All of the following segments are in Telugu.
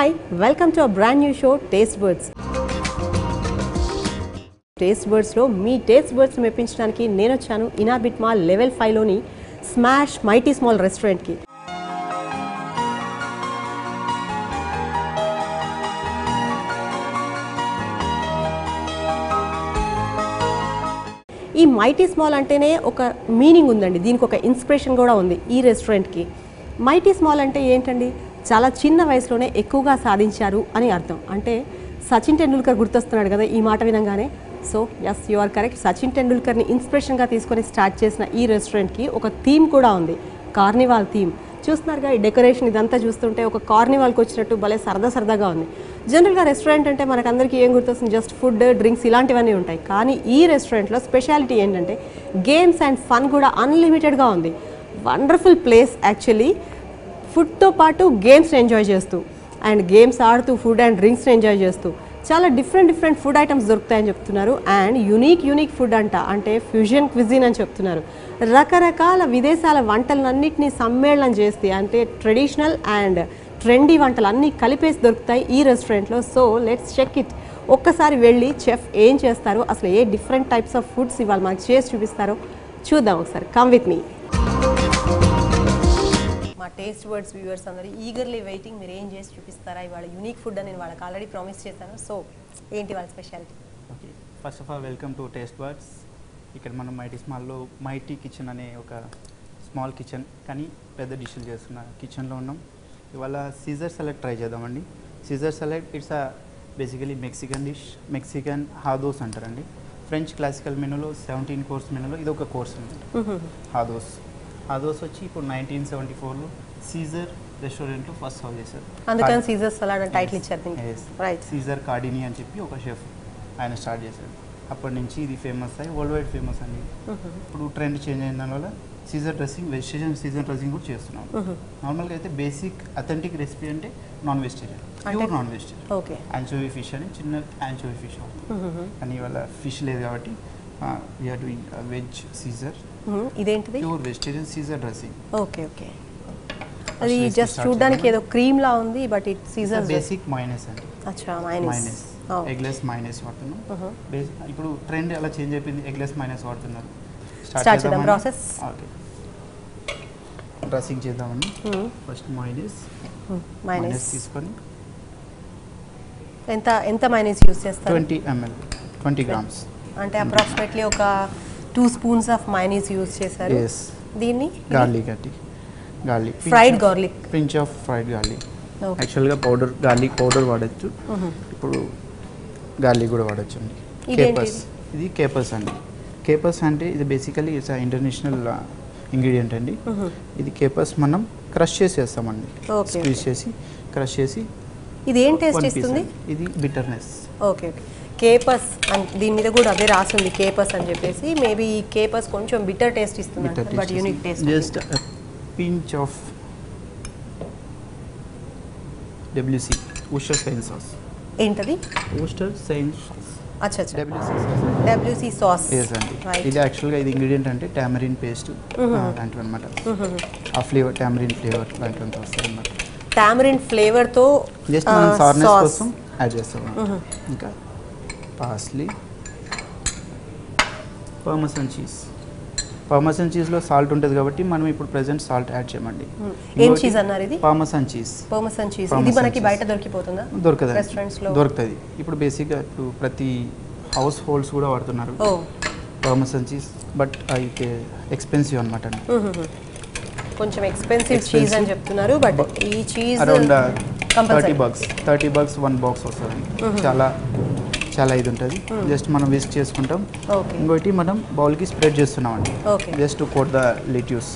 Hi, welcome to a brand new show, Taste Buds. Taste Buds లో మీ టేస్ట్ బర్డ్స్ మెప్పించడానికి నేను వచ్చాను ఇనార్బిట్ మాల్ లెవెల్ 5 లోని స్మాష్ మైటీ స్మాల్ రెస్టారెంట్ కి. ఈ మైటీ స్మాల్ అంటేనే ఒక మీనింగ్ ఉందండి, దీనికి ఒక ఇన్స్పిరేషన్ కూడా ఉంది ఈ రెస్టారెంట్కి. మైటీ స్మాల్ అంటే ఏంటండి, చాలా చిన్న వయసులోనే ఎక్కువగా సాధించారు అని అర్థం. అంటే సచిన్ టెండూల్కర్ గుర్తొస్తున్నాడు కదా ఈ మాట వినంగానే. So yes, you are correct. Sachin టెండూల్కర్ని ఇన్స్పిరేషన్గా తీసుకొని స్టార్ట్ చేసిన ఈ రెస్టారెంట్కి ఒక థీమ్ కూడా ఉంది, కార్నివాల్ థీమ్. చూస్తున్నారుగా ఈ డెకరేషన్, ఇదంతా చూస్తుంటే ఒక కార్నివాల్కి వచ్చినట్టు భలే సరదాగా ఉంది. జనరల్గా రెస్టారెంట్ అంటే మనకందరికీ ఏం గుర్తొస్తుంది, జస్ట్ ఫుడ్, డ్రింక్స్ ఇలాంటివన్నీ ఉంటాయి. కానీ ఈ రెస్టారెంట్లో స్పెషాలిటీ ఏంటంటే గేమ్స్ అండ్ ఫన్ కూడా అన్లిమిటెడ్గా ఉంది. Wonderful place actually. ఫుడ్తో పాటు గేమ్స్ని ఎంజాయ్ చేస్తూ అండ్ గేమ్స్ ఆడుతూ ఫుడ్ అండ్ డ్రింక్స్ని ఎంజాయ్ చేస్తూ చాలా డిఫరెంట్ ఫుడ్ ఐటమ్స్ దొరుకుతాయని చెప్తున్నారు. అండ్ యూనిక్ ఫుడ్ అంటే ఫ్యూజన్ క్విజిన్ అని చెప్తున్నారు. రకరకాల విదేశాల వంటలన్నింటినీ సమ్మేళనం చేస్తే అంటే ట్రెడిషనల్ అండ్ ట్రెండీ వంటలు అన్నీ కలిపేసి దొరుకుతాయి ఈ రెస్టారెంట్లో. So let's check it. ఒక్కసారి వెళ్ళి చెఫ్ ఏం చేస్తారో, అసలు ఏ డిఫరెంట్ టైప్స్ ఆఫ్ ఫుడ్స్ ఇవాళ మనకు చేసి చూపిస్తారో చూద్దాం ఒకసారి. Come with me. మా టేస్ట్ వర్డ్స్ వ్యూవర్స్ అందరూ ఈగర్లీ వెయిటింగ్, మీరు ఏం చేసి చూపిస్తారా ఇవాళ యూనిక్ ఫుడ్ అని నేను వాళ్ళకి ఆల్రెడీ ప్రామిస్ చేశాను. సో ఏంటి వాళ్ళ speciality? Okay, first of all welcome to taste words. ఇక్కడ మనం మైటీ స్మాల్లో మైటీ కిచెన్ అనే ఒక స్మాల్ కిచెన్ కానీ పెద్ద డిష్లు చేస్తున్న కిచెన్లో ఉన్నాం. ఇవాళ సీజర్ సలాడ్ ట్రై చేద్దామండి. Caesar salad it's basically Mexican dish. Mexican హాదోస్ అంటారండి. ఫ్రెంచ్ క్లాసికల్ మెనూలో 17 కోర్స్ మెనూలో ఇది ఒక కోర్స్ ఉంది, హాదోస్ వచ్చి ఇప్పుడు 1974లో సీజర్ రెస్టారెంట్లో ఫస్ట్ సర్వ్ చేశారు. అందుకని సీజర్ సలాడ్ అని టైటిల్ ఇచ్చారు దీనికి. రైట్. సీజర్ కార్డిని అని చెప్పి ఒక షెఫ్ ఆయన స్టార్ట్ చేశాడు. అప్పటి నుంచి ఇది ఫేమస్ అయ్యి వరల్డ్ వైడ్ ఫేమస్ అండి. ఇప్పుడు ట్రెండ్ చేంజ్ అయిన దానివల్ల Caesar dressing, vegetarian Caesar dressing కూడా చేస్తున్నాం. నార్మల్గా అయితే బేసిక్ అథెంటిక్ రెసిపీ అంటే non vegetarian, pure non vegetarian. Okay. Anchovy fish అని చిన్న యాంచోవీ ఫిష్ అవుతుంది, కానీ ఇవాళ ఫిష్ లేదు కాబట్టి వీఆర్ డూయింగ్ వెజ్ సీజర్. ఇదేంటిది? Pure vegetarian Caesar dressing. Okay. అది జస్ట్ చూడడానికి ఏదో క్రీమ్ లా ఉంది, but it Caesar basic mayonnaise అండి. అచ్చా, మైనస్. ఎగ్లెస్ మైనస్ వాడుతున్నాం. ఇప్పుడు ట్రెండ్ అలా చేంజ్ అయిపోయింది, ఎగ్లెస్ మైనస్ వాడుతున్నారు. స్టార్ట్ చేద్దాం ప్రాసెస్. ఓకే, డ్రెస్సింగ్ చేద్దామండి. ఫస్ట్ మైనస్ తీసుకొని ఎంత మైనస్ యూస్ చేస్తారు? 20 ml, 20 grams. అంటే అప్రాక్సిమేట్లీ ఒక 2 స్పూన్స్ ఆఫ్ మైనస్ యూస్ చేశారు. దీన్ని garlic fried garlic, pinch of fried garlic. యాక్చువల్గా పౌడర్ గార్లిక్ పౌడర్ వాడచ్చు, ఇప్పుడు గార్లిక్ కూడా వాడచ్చు అండి. కేపర్స్, ఇది కేపర్స్ అండి. కేపర్స్ అంటే ఇది బేసికలీ ఇట్స్ ఇంటర్నేషనల్ ఇంగ్రీడియంట్ అండి. ఇది కేపర్స్ మనం క్రష్ చేసేస్తామండి, స్క్వీజ్ చేసి క్రష్ చేసి. ఇది ఏం టేస్ట్ ఇస్తుంది? ఇది బిటర్నెస్. ఓకే. దీని మీద కూడా అదే రాసింది కేపర్స్ అని చెప్పేసి. మేబీ ఈ కేపర్స్ కొంచెం బిటర్ టేస్ట్ ఇస్తుంది, but unique taste. Just pinch of WC Worcestershire sauce. ఏంటది? Worcestershire sauce. అచ్చా, WC సాస్. ఎస్ అండి. ఇది యాక్చువల్గా ఇది ఇంగ్రీడియంట్ అంటే టామరిన్ పేస్ట్ లాంటివి అనమాట. ఆ ఫ్లేవర్ టామరిన్ ఫ్లేవర్ లాంటివి వస్తాయి అనమాట. టామరిన్ ఫ్లేవర్తో జస్ట్ మనం సార్నెస్ కోసం యాడ్ చేస్తాం. ఇంకా పార్స్లీ, పార్మసన్ చీజ్లో సాల్ట్ ఉంటుంది కాబట్టి మనం ఇప్పుడు ప్రెసెంట్ సాల్ట్ యాడ్ చేయమండి. ఏం చీజ్ అన్నారు ఇది? పార్మసన్ చీజ్. ఇది మనకి బయట దొరికిపోతుందా? దొరకదు, రెస్టారెంట్స్లో దొరుకుతుంది. ఇప్పుడు బేసిక్గా ఇప్పుడు ప్రతి హౌస్ హోల్డ్స్ కూడా వాడుతున్నారు పార్మసన్ చీజ్, బట్ అయితే ఎక్స్పెన్సివ్ అనమాట అండి. కొంచెం ఎక్స్పెన్సివ్ చీజ్ అని చెప్తున్నారు, బట్ ఈ చీజ్ అరౌండ్ $30 1 బాక్స్ వస్తుంది. చాలా ఇది ఉంటుంది. జస్ట్ మనం విస్క్ చేసుకుంటాం. ఇంకోటి మనం బౌల్కి స్ప్రెడ్ చేస్తున్నామండి, just to coat the lettuce.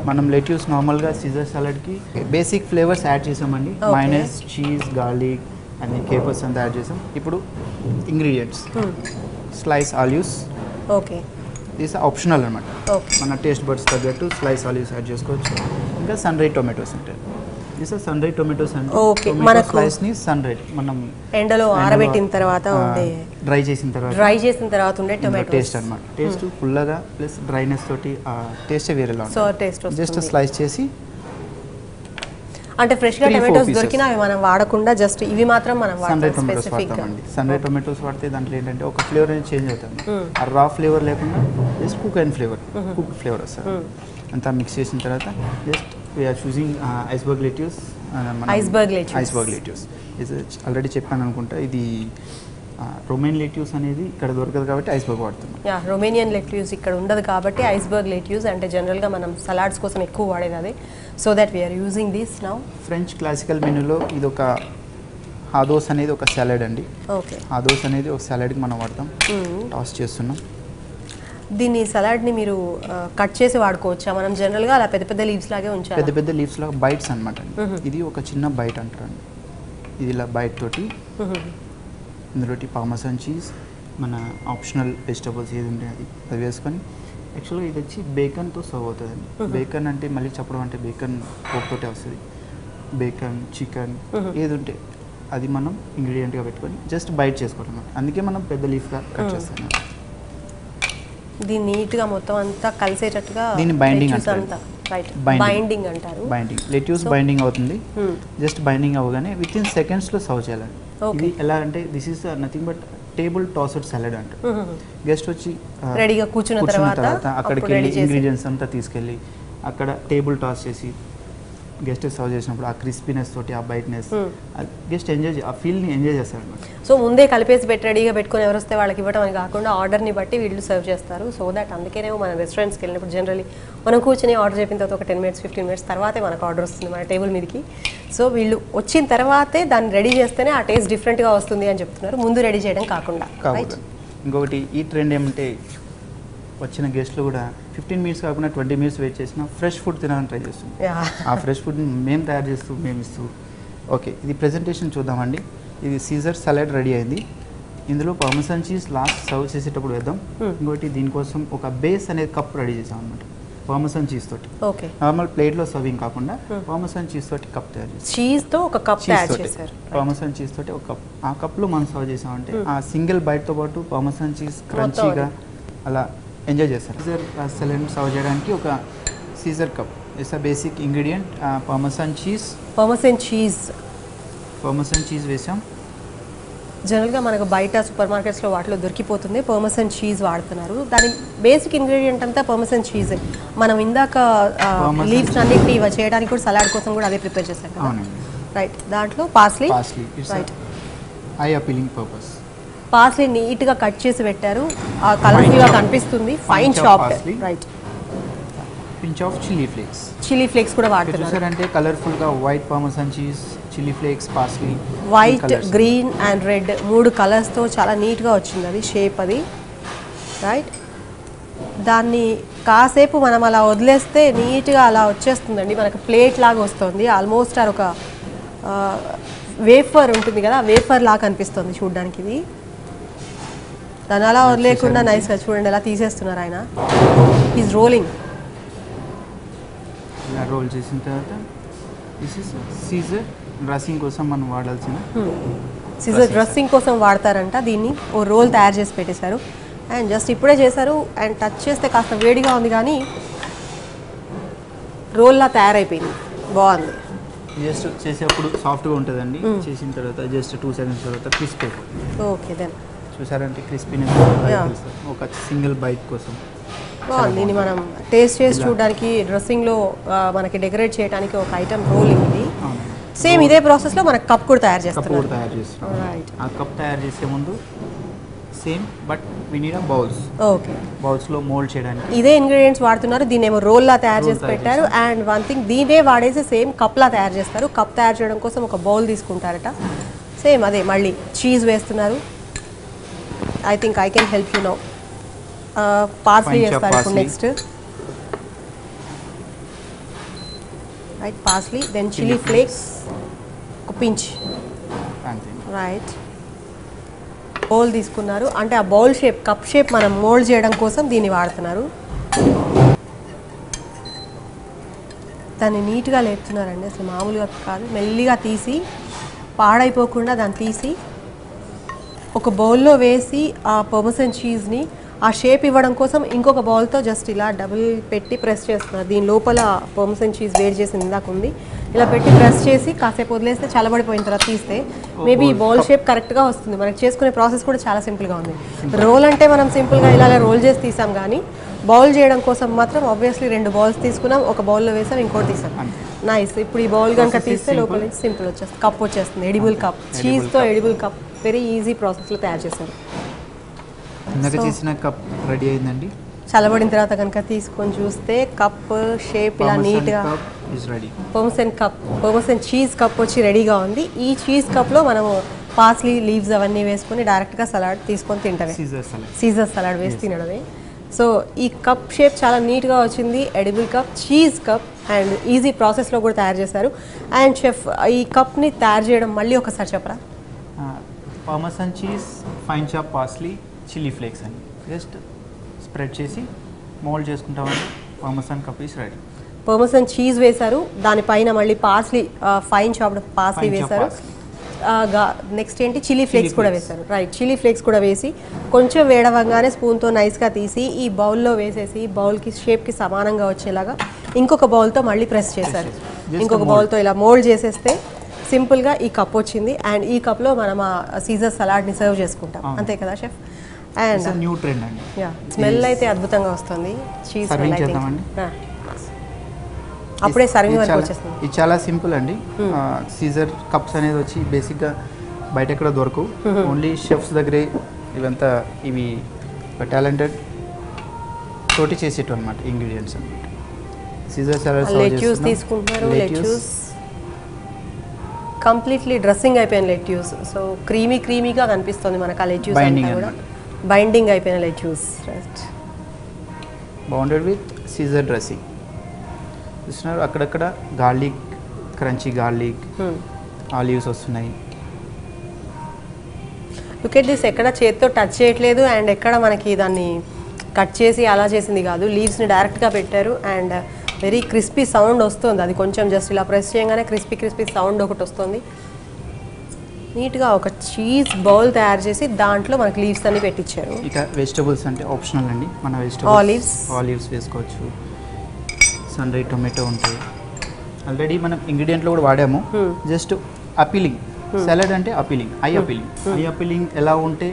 మనం లెట్యూస్ నార్మల్గా సీజర్ సలాడ్కి బేసిక్ ఫ్లేవర్స్ యాడ్ చేసామండి. మైనస్, చీజ్, గార్లిక్ అన్ని కేపర్స్ అంతా యాడ్ చేసాం. ఇప్పుడు ingredients, slice olives. Okay, this optional అనమాట. మన టేస్ట్ బడ్స్ తగ్గట్టు స్లైస్ ఆలివ్స్ యాడ్ చేసుకోవచ్చు. ఇంకా సన్ రైడ్ టొమాటోస్ ఉంటాయి. This are sun dried tomatoes అండి. ఓకే, మనకు స్లైస్ ని సన్ రైడ్ మనం ఎండలో ఆరబెట్టిన తర్వాత ఉండే, డ్రై చేసిన తర్వాత ఉండే టొమాటో టేస్ట్ అన్నమాట. టేస్ట్ పుల్లగా ప్లస్ డ్రైనెస్ తోటి టేస్ట్ వేరేలా ఉంటుంది. సో టేస్ట్ జస్ట్ స్లైస్ చేసి అంటే ఫ్రెష్గా 3-4 టమాటోస్ pieces. దొరికినా అవి మనం వాడకుండా జస్ట్ ఇవి మాత్రం మనం సన్ రైడ్ వాడతాం టొమాటోస్ స్పెసిఫిక్గా. వాడతామండి. సన్ రైడ్ టొమాటోస్ వాడితే దాంట్లో ఏంటంటే ఒక ఫ్లేవర్ అనేది చేంజ్ అవుతుంది. ఆ రా ఫ్లేవర్ లేకుండా just cook and flavour, cook flavour వస్తుంది. అంతా మిక్స్ చేసిన తర్వాత just we are choosing iceberg lettuce. Iceberg lettuce. Iceberg lettuce ఇది ఆల్రెడీ చెప్పాను అనుకుంటా. ఇది రొమేన్ లెట్యూస్ అనేది ఇక్కడ దొరకదు కాబట్టి ఐస్బర్గ్ వాడుతున్నాం. యా, రొమేనియన్ లెట్యూస్ ఇక్కడ ఉండదు కాబట్టి ఐస్బర్గ్ లెట్యూస్ అంటే జనరల్గా మనం సలాడ్స్ కోసం ఎక్కువ వాడేది అదే. So that we are using this now. French classical మెనూలో ఇది ఒక హాదోస్ అనేది ఒక సాలడ్ అండి. ఓకే, హాదోస్ అనేది ఒక సాలడ్కి మనం వాడతాం. టాస్ చేస్తున్నాం. దీన్ని సలాడ్ని మీరు కట్ చేసి వాడుకోవచ్చా? మనం జనరల్గా అలా పెద్ద పెద్ద లీవ్స్ లాగే ఉంచాలి. పెద్ద పెద్ద లీవ్స్ లాగా బైట్స్ అనమాట. ఇది ఒక చిన్న బైట్ అంటారండి. ఇది ఇలా బైట్ తోటి ఇందులోటి పార్మెసాన్ చీజ్, మన ఆప్షనల్ వెజిటబుల్స్ ఏది ఉంటే అది వేసుకొని, యాక్చువల్గా ఇది వచ్చి బేకన్తో సర్వ్ అవుతుందండి. బేకన్ అంటే మళ్ళీ చెప్పడం అంటే బేకన్ పోక్తోటే వస్తుంది. బేకన్, చికెన్ ఏది ఉంటే అది మనం ఇంగ్రీడియంట్గా పెట్టుకొని జస్ట్ బైట్ చేసుకోవడం. అందుకే మనం పెద్ద లీఫ్గా కట్ చేస్తాం. దీన్ని నీట్గా మొత్తం అంతా కలిసేటట్టుగా దీన్ని బైండింగ్ lettuce అంటారు. అంతా రైట్, Binding. బైండింగ్ అంటారు. బైండింగ్ లెట్యూస్ బైండింగ్ అవుతుంది. జస్ట్ బైండింగ్ అవ్వగానే విత్ ఇన్ సెకండ్స్లో సర్వ్ చేయాలండి. ఇది ఎలా అంటే this is nothing but table tossed salad అంటారు. గెస్ట్ వచ్చి రెడీగా కూర్చున్న తర్వాత అక్కడికి వెళ్ళి ఇంగ్రీడియంట్స్ అంతా తీసుకెళ్ళి అక్కడ టేబుల్ టాస్ చేసి గెస్ట్ సర్వ్ చేసినప్పుడు ఆ క్రిస్పీనెస్ తోటి ఆ బైట్నెస్ గెస్ట్ ఎంజాయ్ ఆ ఫీల్ని ఎంజాయ్ చేస్తారు అనమాట. సో ముందే కలిపేసి పెట్టి రెడీగా పెట్టుకొని ఎవరు వస్తే వాళ్ళకి ఇవ్వడం అని కాకుండా ఆర్డర్ని బట్టి వీళ్ళు సర్వ్ చేస్తారు. సో దట్ అందుకేనేమో మన రెస్టారెంట్స్కి వెళ్ళినప్పుడు జనరల్లీ మనం కూర్చొని ఆర్డర్ చెప్పిన తర్వాత ఒక 10 minutes 15 minutes తర్వాతే మనకు ఆర్డర్ వస్తుంది మన టేబుల్ మీదకి. సో వీళ్ళు వచ్చిన తర్వాతే దాన్ని రెడీ చేస్తేనే ఆ టేస్ట్ డిఫరెంట్గా వస్తుంది అని చెప్తున్నారు, ముందు రెడీ చేయడం కాకుండా. ఇంకొకటి ఈ ట్రెండ్ ఏమంటే వచ్చిన గెస్ట్లు కూడా 15 minutes కాకుండా 20 minutes వెయిట్ చేసినా ఫ్రెష్ ఫుడ్ తినాలని ట్రై చేస్తుంది. ఆ ఫ్రెష్ ఫుడ్ మేము తయారు చేస్తూ మేము ఇస్తూ. ఓకే, ఇది ప్రెజెంటేషన్ చూద్దామండి. ఇది సీజర్ సలాడ్ రెడీ అయింది. ఇందులో పార్మెసాన్ చీజ్ లాస్ట్ సర్వ్ చేసేటప్పుడు వేద్దాం. ఇంకోటి దీనికోసం ఒక బేస్ అనేది కప్ రెడీ చేసాం అనమాట పార్మెసాన్ చీజ్ తోటి. ఓకే, నార్మల్ ప్లేట్లో సర్వింగ్ కాకుండా పార్మెసాన్ చీజ్ తోటి కప్ తయారు చేసాం. చీజ్తో ఒక కప్ తయారు చేశారు. పార్మెసాన్ చీజ్ తోటి ఒక కప్. ఆ కప్లో మనం సర్వ్ చేసామంటే ఆ సింగిల్ బైట్తో పాటు పార్మెసాన్ చీజ్ క్రంచీగా అలా ఎంజాయ్ చేస్తారు. సీజర్ సలాడ్ సర్వ్ చేయడానికి ఒక Caesar cup it's a basic ingredient. Parmesan cheese వేసాం. జనరల్గా మనకు బయట సూపర్ మార్కెట్స్లో వాటిలో దొరికిపోతుంది. పర్మెసన్ చీజ్ వాడుతున్నారు. దాని బేసిక్ ఇంగ్రీడియంట్ అంతా పర్మెసన్ చీజ్. మనం ఇందాక లీవ్స్ అన్నింటినీ చేయడానికి కూడా సలాడ్ కోసం కూడా అదే ప్రిపేర్ చేశాం కదా. రైట్, దాంట్లో parsley right, I appealing purpose. Parsley నీట్గా కట్ చేసి పెట్టారు. ఆ కలర్ఫుల్గా కనిపిస్తుంది. Fine chopped. Right, pinch of chilli flakes. Chilli flakes కూడా వాడుతున్నారు. చూసారంటే కలర్ఫుల్గా white parmesan cheese, chilli flakes, parsley. White, green and red 3 కలర్స్తో చాలా నీట్గా వచ్చింది అది షేప్ అది. రైట్, దాన్ని కాసేపు మనం అలా వదిలేస్తే నీట్గా అలా వచ్చేస్తుందండి. మనకు ప్లేట్ లాగా వస్తుంది. ఆల్మోస్ట్ ఒక వేఫర్ ఉంటుంది కదా, వేఫర్ లాగా కనిపిస్తుంది చూడడానికి. ఇది దాన్ని అలా వదిలేకుండా నైస్గా చూడండి ఎలా తీసేస్తున్నారు ఆయన. Is rolling. రోల్ చేసిన తర్వాత దిస్ ఇస్ సీజర్ డ్రెస్సింగ్ కోసం మనం వాడాల్సిన సీజర్ డ్రెస్సింగ్ కోసం వాడతారంట. దీన్ని ఓ రోల్ తయారు చేసి పెట్టేశారు అండ్ జస్ట్ ఇప్పుడే చేశారు. అండ్ టచ్ చేస్తే కాస్త వేడిగా ఉంది కానీ రోల్లా తయారైపోయింది. బాగుంది. జస్ట్ చేసేప్పుడు సాఫ్ట్గా ఉంటుందండి. చేసిన తర్వాత జస్ట్ 2 seconds తర్వాత క్రిస్ప్ అయిపోతుంది. ఓకే, దెన్ చూసారంటే క్రిస్పీనెస్ ఒక సింగిల్ బైట్ కోసం బాగుంది. దీన్ని మనం టేస్ట్ చేసి చూడడానికి డ్రెస్సింగ్లో మనకి డెకరేట్ చేయడానికి ఒక ఐటమ్ రోలింగ్ ఇది. సేమ్ ఇదే ప్రాసెస్లో మనకు కప్ కూడా తయారు చేస్తాం. రైట్, ఆ కప్ తయారు చేసే ముందు same but we need bowls. Okay, బౌల్స్లో మోల్డ్ చేయడానికి ఇదే ఇంగ్రీడియంట్స్ వాడుతున్నారు. దీన్ని ఏమో రోల్లా తయారు చేసి పెట్టారు. అండ్ వన్ థింగ్ దీనే వాడేసి సేమ్ కప్లా తయారు చేస్తారు. కప్ తయారు చేయడం కోసం ఒక బౌల్ తీసుకుంటారట. సేమ్ అదే మళ్ళీ చీజ్ వేస్తున్నారు. I think I can help you now. Parsley వేస్తారు ఇప్పుడు next. Right, parsley, then chilli flakes ఒక పించ్. రైట్, బౌల్ తీసుకున్నారు. అంటే ఆ బౌల్ షేప్ కప్ షేప్ మనం మోల్డ్ చేయడం కోసం దీన్ని వాడుతున్నారు. దాన్ని నీట్గా లేపుతున్నారండి. అసలు మామూలుగా కాదు, మెల్లిగా తీసి పాడైపోకుండా దాన్ని తీసి ఒక బౌల్లో వేసి ఆ పార్మెసాన్ చీజ్ని ఆ షేప్ ఇవ్వడం కోసం ఇంకొక బౌల్తో జస్ట్ ఇలా డబుల్ పెట్టి ప్రెస్ చేస్తున్నారు. దీని లోపల పర్మసన్ చీజ్ వేడి చేసి ఇందాక ఉంది, ఇలా పెట్టి ప్రెస్ చేసి కాసేపు వదిలేస్తే చల్లబడిపోయిన తర్వాత తీస్తే మేబీ ఈ బౌల్ షేప్ కరెక్ట్గా వస్తుంది. మనకి చేసుకునే ప్రాసెస్ కూడా చాలా సింపుల్గా ఉంది. రోల్ అంటే మనం సింపుల్గా ఇలా రోల్ చేసి తీసాం, కానీ బౌల్ చేయడం కోసం మాత్రం ఆబ్వియస్లీ 2 బౌల్స్ తీసుకున్నాం, ఒక బౌల్లో వేసాం, ఇంకోటి తీసాం. నైస్. ఇప్పుడు ఈ బౌల్ కనుక తీస్తే లోపల నుంచి సింపుల్ వచ్చేస్తుంది, కప్ వచ్చేస్తుంది, ఎడిబుల్ కప్, చీజ్తో ఎడిబుల్ కప్. వెరీ ఈజీ ప్రాసెస్లో తయారు చేశారు. ఇందాక చేసిన కప్ రెడీ అయిందండి. చల్లబడిన తర్వాత కనుక తీసుకొని చూస్తే కప్ షేప్ ఇలా నీట్గా పర్మసన్ చీజ్ కప్ వచ్చి రెడీగా ఉంది. ఈ చీజ్ కప్లో మనము పార్స్లీ లీవ్స్ అవన్నీ వేసుకొని డైరెక్ట్గా సలాడ్ తీసుకొని తింటమే, సీజర్ సలాడ్ వేసి తినడమే. సో ఈ కప్ షేప్ చాలా నీట్గా వచ్చింది, edible cup, cheese cup, and easy ప్రాసెస్లో కూడా తయారు చేశారు. అండ్ చెఫ్ ఈ కప్ని తయారు చేయడం మళ్ళీ ఒకసారి చెప్పరా? Parmesan cheese, fine chop parsley, chilli flakes అండి. జస్ట్ స్ప్రెడ్ చేసి మోల్డ్ చేసుకుంటామండి. Parmesan cup is ready. Parmesan cheese వేశారు, దానిపైన మళ్ళీ పార్స్లీ, ఫైన్ చాప్డ్ పార్స్లీ వేశారు. నెక్స్ట్ ఏంటి, చిల్లీ ఫ్లేక్స్ కూడా వేశారు. రైట్, చిల్లీ ఫ్లేక్స్ కూడా వేసి కొంచెం వేడవంగానే స్పూన్తో నైస్గా తీసి ఈ బౌల్లో వేసేసి బౌల్కి షేప్కి సమానంగా వచ్చేలాగా ఇంకొక బౌల్తో మళ్ళీ ప్రెస్ చేశారు. ఇంకొక బౌల్తో ఇలా మోల్డ్ చేసేస్తే సింపుల్గా ఈ కప్ వచ్చింది. అండ్ ఈ కప్లో మనం ఆ సీజర్ సలాడ్ని సర్వ్ చేసుకుంటాం, అంతే కదా షెఫ్? అండ్ న్యూ ట్రెండ్ అండి. స్మెల్ అయితే అద్భుతంగా వస్తుంది. చీజ్ అప్పుడే సర్వింగ్ వరకు వచ్చేస్తుంది. ఇది చాలా సింపుల్ అండి. సీజర్ కప్స్ అనేది వచ్చి బేసిక్గా బయట ఎక్కడ దొరకవు, ఓన్లీ షెఫ్స్ దగ్గరే ఇవంతా. ఇవి టాలెంటెడ్ తోటి చేసేటు అనమాట ఇంగ్రీడియంట్స్ అనమాట. సీజర్ సలాడ్ లెట్యూస్ తీసుకుంటున్నారు. లెట్యూస్ కంప్లీట్లీ డ్రెస్సింగ్ అయిపోయిన లెట్యూస్, సో క్రీమీగా కనిపిస్తుంది మనకు ఆ లెట్యూస్ అంతా కూడా. బైండింగ్ అయిపోయిన lettuce, right, bounded with Caesar dressing. చూస్తున్నారు అక్కడక్కడ గార్లిక్, క్రంచీ గార్లిక్, ఆలివ్స్ వస్తున్నాయి. లుక్ ఎట్ దిస్, ఎక్కడ చేతితో టచ్ చేయట్లేదు అండ్ ఎక్కడ మనకి దాన్ని కట్ చేసి అలా చేసింది కాదు, లీవ్స్ని డైరెక్ట్గా పెట్టారు. అండ్ వెరీ క్రిస్పీ సౌండ్ వస్తుంది, అది కొంచెం జస్ట్ ఇలా ప్రెస్ చేయగానే క్రిస్పీ సౌండ్ ఒకటి వస్తుంది. నీట్గా ఒక చీజ్ బౌల్ తయారు చేసి దాంట్లో మనకి లీవ్స్ అన్ని పెట్టించారు. ఇక వెజిటబుల్స్ అంటే ఆప్షనల్ అండి, మన ఆలివ్స్ వేసుకోవచ్చు, సన్ రైడ్ టొమాటో ఉంటాయి. ఆల్రెడీ మనం ఇంగ్రీడియంట్లో కూడా వాడాము. జస్ట్ అపీలింగ్, సలాడ్ అంటే అపీలింగ్, ఐ అపీలింగ్ ఎలా ఉంటే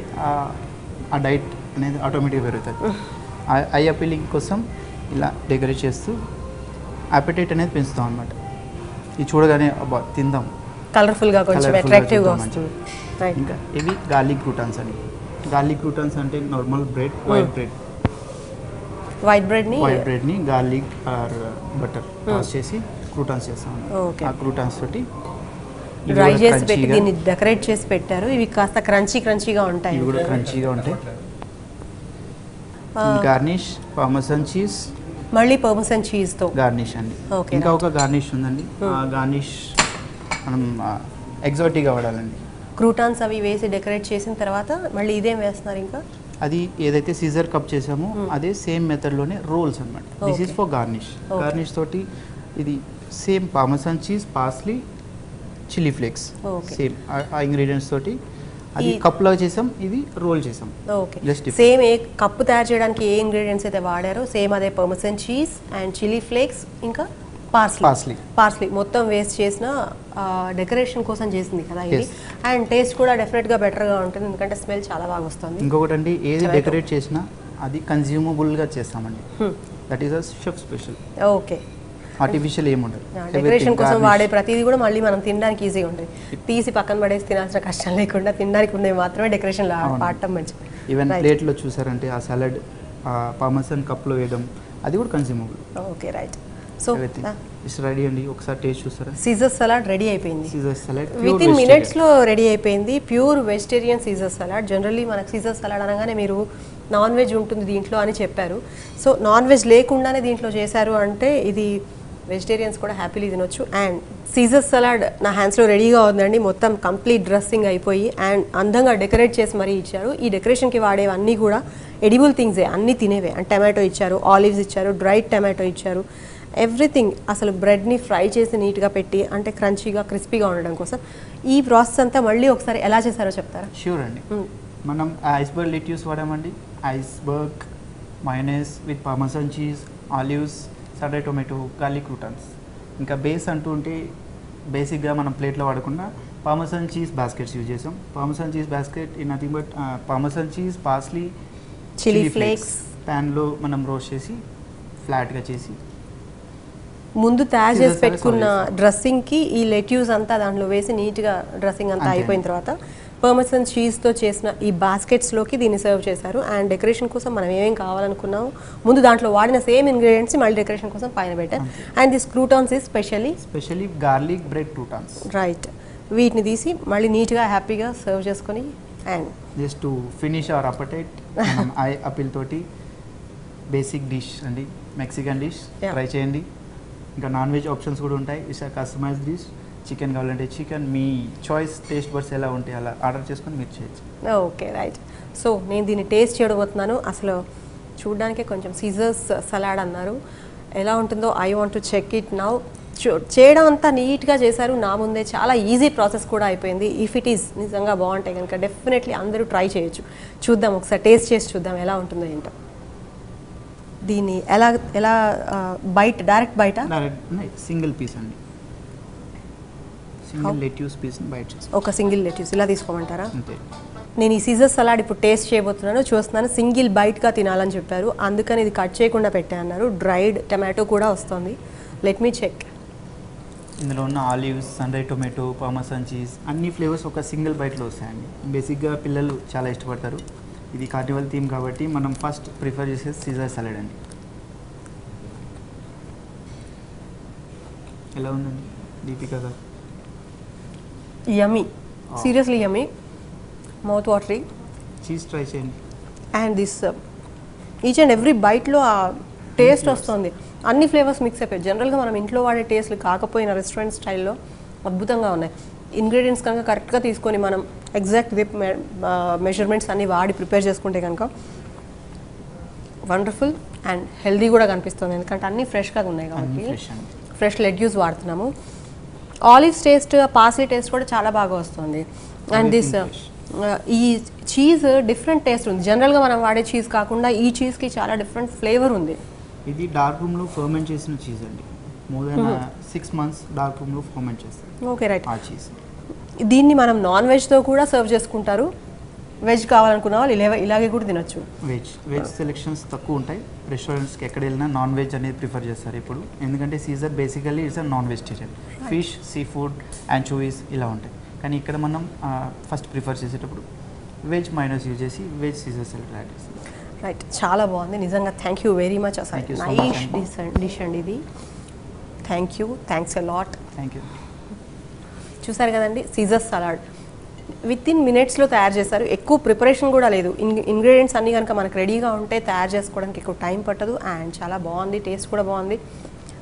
ఆ డైట్ అనేది ఆటోమేటిక్గా పెరుగుతుంది. ఐ అపీలింగ్ కోసం ఇలా డెకరేట్ చేస్తూ అపెటైట్ అనేది పెంచుతాం అనమాట. ఇది చూడగానే అబ్బా తిందాం, కలర్ఫుల్గా కొంచెం అట్రాక్టివ్గా వస్తుంది. ఇంకా ఇవి గార్లిక్ క్రూటాన్స్ అని. గార్లిక్ క్రూటాన్స్ అంటే నార్మల్ బ్రెడ్, వైట్ బ్రెడ్ని గార్లిక్ ఆర్ బటర్ టాస్ చేసి క్రూటాన్స్ చేస్తాం. ఆ క్రూటాన్స్ తోటి డ్రై చేసి పెట్టి దీన్ని డెకరేట్ చేసి పెట్టారు. ఇవి కాస్త క్రంచీగా ఉంటాయి. ఇవి కూడా క్రంచీగా ఉంటాయి. గార్నిష్ పార్మసన్ చీజ్, మళ్ళీ పర్మసన్ చీజ్తో గార్నిష్ అండి. ఇంకా ఒక గార్నిష్ ఉందండి. ఆ గార్నిష్ మనం ఎగ్జాటిక్గా వాడాలండి. క్రూటాన్స్ అవి వేసి డెకరేట్ చేసిన తర్వాత మళ్ళీ ఇదేం వేస్తున్నారు? ఇంకా అది ఏదైతే సీజర్ కప్ చేసామో అదే సేమ్ మెథడ్లోనే రోల్స్ అనమాట. This is for garnish. Garnish తోటి ఇది same parmesan cheese, parsley, chilli flakes, same ఆ ఇంగ్రీడియంట్స్ తోటి అది కప్లో చేసాం, ఇది రోల్ చేసాం. ఓకే, సేమ్ ఏ కప్పు తయారు చేయడానికి ఏ ఇంగ్రీడియంట్స్ అయితే వాడారో సేమ్ అదే పర్మసన్ చీజ్ అండ్ చిల్లీ ఫ్లేక్స్ ఇంకా పార్స్లీ మొత్తం వేస్ట్ చేసిన డెకరేషన్ కోసం చేసింది కదా ఇది. అండ్ టేస్ట్ కూడా డెఫినెట్గా బెటర్గా ఉంటుంది, ఎందుకంటే స్మెల్ చాలా బాగా వస్తుంది. ఇంకొకటి అండి, ఏది డెకరేట్ చేసినా అది కన్జ్యూమబుల్గా చేస్తామండి. That is a chef special. Okay, artificial ఏముండదు. డెకరేషన్ కోసం వాడే ప్రతిదీ కూడా మళ్ళీ మనం తినడానికి ఈజీగా ఉంటుంది. తీసి పక్కన పడేసి తినాల్సిన కష్టం లేకుండా తినడానికి ఉండేవి మాత్రమే డెకరేషన్ వాడటం మంచిది. ఈవెన్ ప్లేట్లో చూసారంటే ఆ సలాడ్ పార్మసన్ కప్లో వేయడం అది కూడా consumable. Okay, right. So it's ready అండి. ఒకసారి టేస్ట్ చూస్తారా? సీజర్ సలాడ్ రెడీ అయిపోయింది. సీజర్ సలాడ్ విత్ ఇన్ మినిట్స్లో రెడీ అయిపోయింది. Pure vegetarian Caesar salad. Generally మనకు సీజర్ సలాడ్ అనగానే మీరు నాన్ వెజ్ ఉంటుంది దీంట్లో అని చెప్పారు. సో నాన్ వెజ్ లేకుండానే దీంట్లో చేశారు అంటే ఇది వెజిటేరియన్స్ కూడా హ్యాపీలీ తినొచ్చు. అండ్ సీజర్ సలాడ్ నా హ్యాండ్స్లో రెడీగా ఉందండి. మొత్తం కంప్లీట్ డ్రెస్సింగ్ అయిపోయి అండ్ అందంగా డెకరేట్ చేసి మరీ ఇచ్చారు. ఈ డెకరేషన్కి వాడేవన్నీ కూడా ఎడిబుల్ థింగ్సే, అన్నీ తినేవే. అండ్ టమాటో ఇచ్చారు, ఆలివ్స్ ఇచ్చారు, డ్రైడ్ టమాటో ఇచ్చారు, ఎవ్రీథింగ్. అసలు బ్రెడ్ని ఫ్రై చేసి నీట్గా పెట్టి అంటే క్రంచీగా క్రిస్పీగా ఉండడం కోసం ఈ ప్రాసెస్ అంతా మళ్ళీ ఒకసారి ఎలా చేశారో చెప్తారా? ష్యూర్ అండి. మనం ఐస్బర్గ్ లెట్యూస్ వాడామండి. Iceberg, mayonnaise with parmesan cheese, olives, sun dried tomato, garlic croutons. ఇంకా బేస్ అంటూ ఉంటే బేసిక్గా మనం ప్లేట్లో వాడకుండా పార్మెసన్ చీజ్ బాస్కెట్స్ యూజ్ చేసాం. Parmesan cheese basket in nothing but parmesan cheese, parsley, chilli flakes ప్యాన్లో మనం రోస్ట్ చేసి ఫ్లాట్గా చేసి ముందు తయారు చేసి Caesar పెట్టుకున్న salad serve డ్రెస్సింగ్కి ఈ లెట్యూస్ అంతా దాంట్లో వేసి నీట్గా డ్రెస్సింగ్ అంతా అంతే. అయిపోయిన తర్వాత పర్మసన్ చీజ్తో చేసిన ఈ బాస్కెట్స్లోకి దీన్ని సర్వ్ చేశారు. అండ్ డెకరేషన్ కోసం మనం ఏమేం కావాలనుకున్నాము ముందు దాంట్లో వాడిన సేమ్ ఇంగ్రీడియంట్స్ మళ్ళీ డెకరేషన్ కోసం పైన పెట్టారు. And this croutons is specially garlic bread croutons. Right, వీటిని తీసి మళ్ళీ నీట్గా హ్యాపీగా సర్వ్ చేసుకొని and just to finish our appetite మనం ఐ అపిల్ తోటి బేసిక్ డిష్ అండి, మెక్సికన్ డిష్ Yeah. ట్రై చేయండి. ఇంకా నాన్ వెజ్ ఆప్షన్స్ కూడా ఉంటాయి. It's customise dish. చికెన్ కావాలంటే చికెన్, మీ చాయిస్, టేస్ట్ బర్డ్స్ ఎలా ఉంటే అలా ఆర్డర్ చేసుకొని మీరు చేయొచ్చు. Okay right. సో నేను దీన్ని టేస్ట్ చేయబోతున్నాను. అసలు చూడడానికే కొంచెం సీజర్స్ సలాడ్ అన్నారు, ఎలా ఉంటుందో I want to check it now. చేయడం అంతా నీట్గా చేశారు నా ముందే, చాలా ఈజీ ప్రాసెస్ కూడా అయిపోయింది. ఇఫ్ ఇట్ ఈస్ నిజంగా బాగుంటాయి కనుక డెఫినెట్లీ అందరూ ట్రై చేయొచ్చు. చూద్దాం, ఒకసారి టేస్ట్ చేసి చూద్దాం ఎలా ఉంటుందో ఏంటో. దీన్ని ఎలా ఎలా డైరెక్ట్ బయట సింగిల్ పీస్ అండి, సింగిల్ లెట్యూస్ పీస్ బయట చేసి ఒక సింగిల్ లెట్యూస్ ఇలా తీసుకోమంటారా? అంతే. నేను ఈ సీజర్ సలాడ్ ఇప్పుడు టేస్ట్ చేయబోతున్నాను, చూస్తున్నాను. సింగిల్ బైట్గా తినాలని చెప్పారు, అందుకని ఇది కట్ చేయకుండా పెట్టా అన్నారు. డ్రైడ్ టమాటో కూడా వస్తుంది. Let me check. ఇందులో ఉన్న olives, sun dried tomato, Parmesan cheese అన్ని ఫ్లేవర్స్ ఒక సింగిల్ బైట్లో వస్తాయండి. బేసిక్గా పిల్లలు చాలా ఇష్టపడతారు. ఇది కార్నివల్ థీమ్ కాబట్టి మనం ఫస్ట్ ప్రిఫర్ చేసేది సీజర్ సలాడ్ అండి. ఎలా ఉందండి Deepika garu? Yummy, seriously yummy, mouth watering. Cheese try చేయండి. And this each and every బైట్లో ఆ టేస్ట్ వస్తుంది. అన్ని ఫ్లేవర్స్ మిక్స్ అయిపోయాయి. జనరల్గా మనం ఇంట్లో వాడే టేస్ట్లు కాకపోయినా రెస్టారెంట్ స్టైల్లో అద్భుతంగా ఉన్నాయి. ఇంగ్రీడియంట్స్ కనుక కరెక్ట్గా తీసుకొని మనం ఎగ్జాక్ట్ మెజర్మెంట్స్ అన్ని వాడి ప్రిపేర్ చేసుకుంటే కనుక వండర్ఫుల్ అండ్ హెల్దీ కూడా కనిపిస్తుంది. ఎందుకంటే అన్నీ ఫ్రెష్గా ఉన్నాయి కాబట్టి ఫ్రెష్ అండి. ఫ్రెష్ లెడ్యూస్ వాడుతున్నాము. ఆలివ్స్ టేస్ట్, పార్స్లీ టేస్ట్ కూడా చాలా బాగా వస్తుంది. అండ్ దిస్ ఈ చీజ్ డిఫరెంట్ టేస్ట్ ఉంది. జనరల్గా మనం వాడే చీజ్ కాకుండా ఈ చీజ్కి చాలా డిఫరెంట్ ఫ్లేవర్ ఉంది. ఇది డార్క్ రూమ్లో ఫర్మెంట్ చేసిన చీజ్ అండి. మోర్ దెన్ 6 months డార్క్ రూమ్లో ఫర్మెంట్ చేస్తారు. Okay right. ఆ చీజ్ దీన్ని మనం నాన్ వెజ్తో కూడా సర్వ్ చేసుకుంటారు. వెజ్ కావాలనుకున్న వాళ్ళు ఇలాగే కూడా తినొచ్చు. వెజ్ సెలెక్షన్స్ తక్కువ ఉంటాయి. రెస్టారెంట్స్కి ఎక్కడ వెళ్ళినా నాన్ వెజ్ అనేది ప్రిఫర్ చేస్తారు ఇప్పుడు, ఎందుకంటే Caesar basically it's non vegetarian. Fish, sea food, anchovies ఇలా ఉంటాయి. కానీ ఇక్కడ మనం ఫస్ట్ ప్రిఫర్ చేసేటప్పుడు వెజ్ మైనస్ యూజ్ చేసి వెజ్ సీజర్ సలాడ్ యాడ్ చేస్తాం. రైట్, చాలా బాగుంది నిజంగా. Thank you very much. అసలు Thank you so nice much. Dish అండి ఇది. Thank you, thanks a lot. Thank you. చూసారు కదండి, సీజర్ సలాడ్ విత్ ఇన్ మినిట్స్లో తయారు చేశారు. ఎక్కువ ప్రిపరేషన్ కూడా లేదు. ఇంగ్రీడియంట్స్ అన్నీ కనుక మనకు రెడీగా ఉంటే తయారు చేసుకోవడానికి ఎక్కువ టైం పట్టదు. అండ్ చాలా బాగుంది, టేస్ట్ కూడా బాగుంది.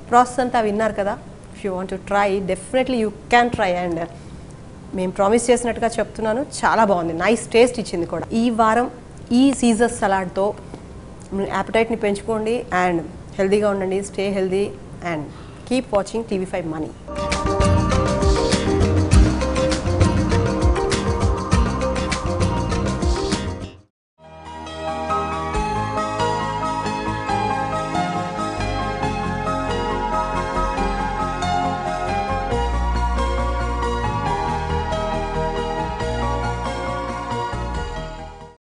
ప్రాసెస్ అంతా విన్నారు కదా. If you want to try definitely you can try. And మేము ప్రామిస్ చేసినట్టుగా చెప్తున్నాను, చాలా బాగుంది, నైస్ టేస్ట్ ఇచ్చింది కూడా. ఈ వారం ఈ సీజర్ సలాడ్తో యాపిటైట్ని పెంచుకోండి అండ్ హెల్తీగా ఉండండి. Stay healthy and keep watching TV5 Money.